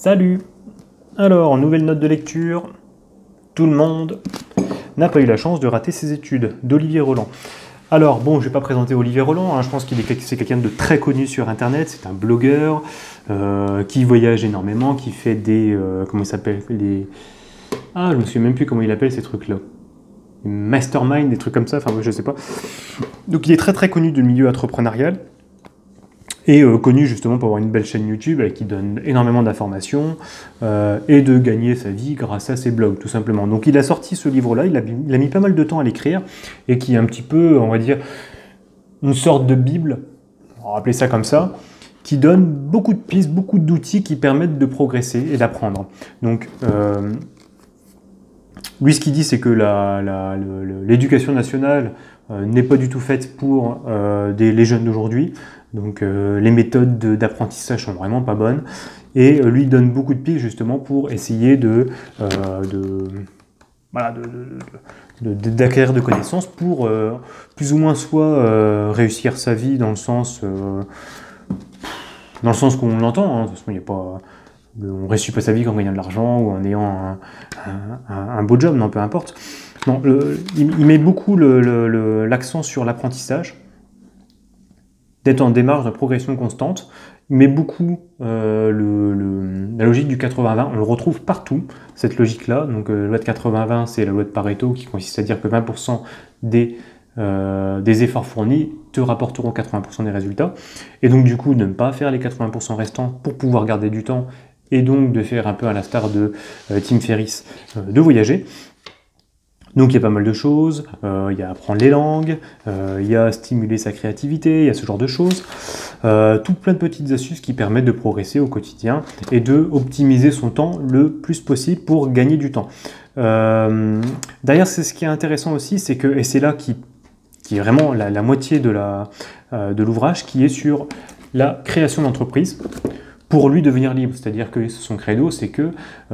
Salut! Alors, nouvelle note de lecture, tout le monde n'a pas eu la chance de rater ses études, d'Olivier Roland. Alors, bon, je ne vais pas présenter Olivier Roland, hein, je pense c'est quelqu'un de très connu sur Internet, c'est un blogueur qui voyage énormément, qui fait des... comment il s'appelle Ah, je me souviens même plus comment il appelle ces trucs-là. Mastermind, des trucs comme ça, enfin, je sais pas. Donc, il est très très connu du milieu entrepreneurial. Et connu justement pour avoir une belle chaîne YouTube qui donne énormément d'informations et de gagner sa vie grâce à ses blogs, tout simplement. Donc il a sorti ce livre-là, il a mis pas mal de temps à l'écrire, et qui est un petit peu, on va dire, une sorte de Bible, on va appeler ça comme ça, qui donne beaucoup de pistes, beaucoup d'outils qui permettent de progresser et d'apprendre. Donc lui, ce qu'il dit, c'est que l'éducation nationale n'est pas du tout faite pour les jeunes d'aujourd'hui. Donc les méthodes d'apprentissage sont vraiment pas bonnes. Et lui, il donne beaucoup de pistes justement pour essayer d'acquérir de connaissances pour plus ou moins soit réussir sa vie dans le sens qu'on l'entend. Hein. De toute façon, il n'y a pas... On ne réussit pas sa vie en gagnant de l'argent ou en ayant un beau job, non, peu importe. Non, il met beaucoup l'accent sur l'apprentissage, d'être en démarche de progression constante. Il met beaucoup la logique du 80-20, on le retrouve partout, cette logique-là. Donc la loi de 80-20, c'est la loi de Pareto qui consiste à dire que 20% des efforts fournis te rapporteront 80% des résultats. Et donc du coup, de ne pas faire les 80% restants pour pouvoir garder du temps, et donc de faire un peu à l'instar de Tim Ferriss, de voyager. Donc il y a pas mal de choses, il y a apprendre les langues, il y a stimuler sa créativité, il y a ce genre de choses. Tout plein de petites astuces qui permettent de progresser au quotidien et de optimiser son temps le plus possible pour gagner du temps. D'ailleurs, c'est ce qui est intéressant aussi, c'est que, et c'est là qui est vraiment la moitié de l'ouvrage, qui est sur la création d'entreprise pour lui devenir libre. C'est-à-dire que son credo, c'est que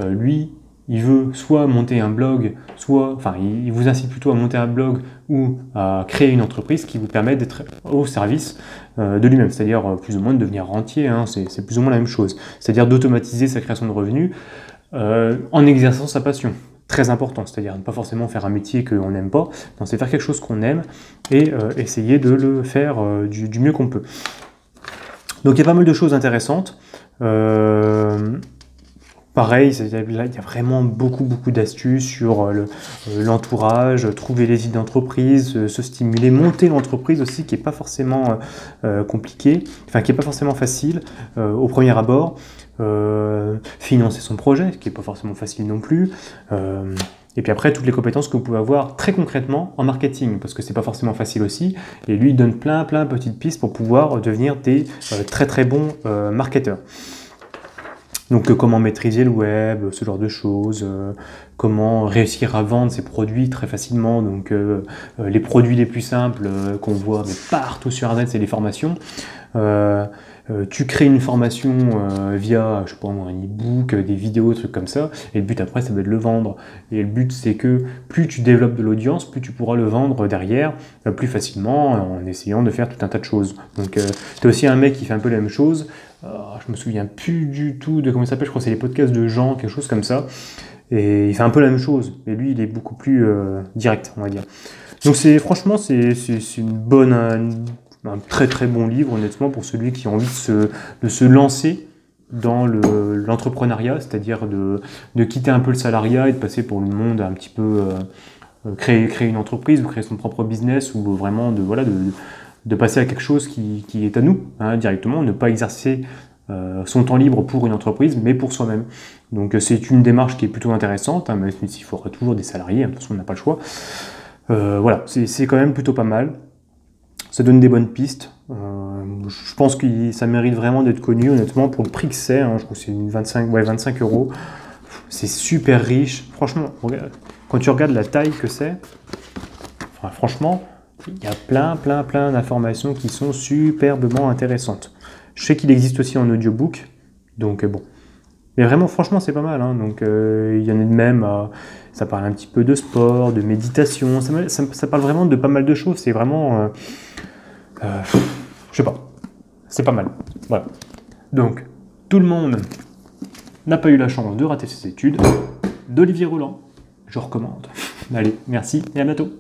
lui, il veut soit monter un blog, il vous incite plutôt à monter un blog ou à créer une entreprise qui vous permet d'être au service de lui-même, c'est-à-dire plus ou moins de devenir rentier, hein, c'est plus ou moins la même chose. C'est-à-dire d'automatiser sa création de revenus en exerçant sa passion. Très important, c'est-à-dire ne pas forcément faire un métier qu'on n'aime pas, non, c'est faire quelque chose qu'on aime et essayer de le faire du mieux qu'on peut. Donc il y a pas mal de choses intéressantes. Pareil, il y a vraiment beaucoup d'astuces sur l'entourage, trouver les idées d'entreprise, se stimuler, monter l'entreprise aussi, qui n'est pas forcément compliqué, enfin qui n'est pas forcément facile au premier abord, financer son projet, ce qui n'est pas forcément facile non plus, et puis après toutes les compétences que vous pouvez avoir très concrètement en marketing, parce que c'est pas forcément facile aussi, et lui il donne plein de petites pistes pour pouvoir devenir des très bons marketeurs. Donc comment maîtriser le web, ce genre de choses, comment réussir à vendre ses produits très facilement. Donc les produits les plus simples qu'on voit partout sur Internet, c'est les formations. Tu crées une formation via, je sais pas, un e-book, des vidéos, des trucs comme ça, et le but après, ça va être de le vendre. Et le but, c'est que plus tu développes de l'audience, plus tu pourras le vendre derrière, plus facilement, en essayant de faire tout un tas de choses. Donc, tu as aussi un mec qui fait un peu la même chose. Je me souviens plus du tout de comment il s'appelle, je crois que c'est les podcasts de Jean, quelque chose comme ça. Et il fait un peu la même chose, mais lui, il est beaucoup plus direct, on va dire. Donc, franchement, c'est une bonne... un très bon livre, honnêtement, pour celui qui a envie de se lancer dans l'entrepreneuriat, c'est-à-dire de quitter un peu le salariat et de passer pour le monde un petit peu créer une entreprise ou créer son propre business, ou vraiment de passer à quelque chose qui est à nous, hein, directement, ne pas exercer son temps libre pour une entreprise, mais pour soi-même. Donc c'est une démarche qui est plutôt intéressante, hein, même s'il faudra toujours des salariés, hein, de toute façon on n'a pas le choix. Voilà, c'est quand même plutôt pas mal. Ça donne des bonnes pistes. Je pense que ça mérite vraiment d'être connu, honnêtement, pour le prix que c'est. Hein, je crois que c'est 25 €. C'est super riche. Franchement, quand tu regardes la taille que c'est, franchement, il y a plein d'informations qui sont superbement intéressantes. Je sais qu'il existe aussi en audiobook, donc bon. Mais vraiment, franchement, c'est pas mal. Hein. Donc, il y en a de même, ça parle un petit peu de sport, de méditation. Ça parle vraiment de pas mal de choses. C'est vraiment... je sais pas. C'est pas mal. Voilà. Donc, tout le monde n'a pas eu la chance de rater ses études, d'Olivier Roland, je recommande. Allez, merci et à bientôt.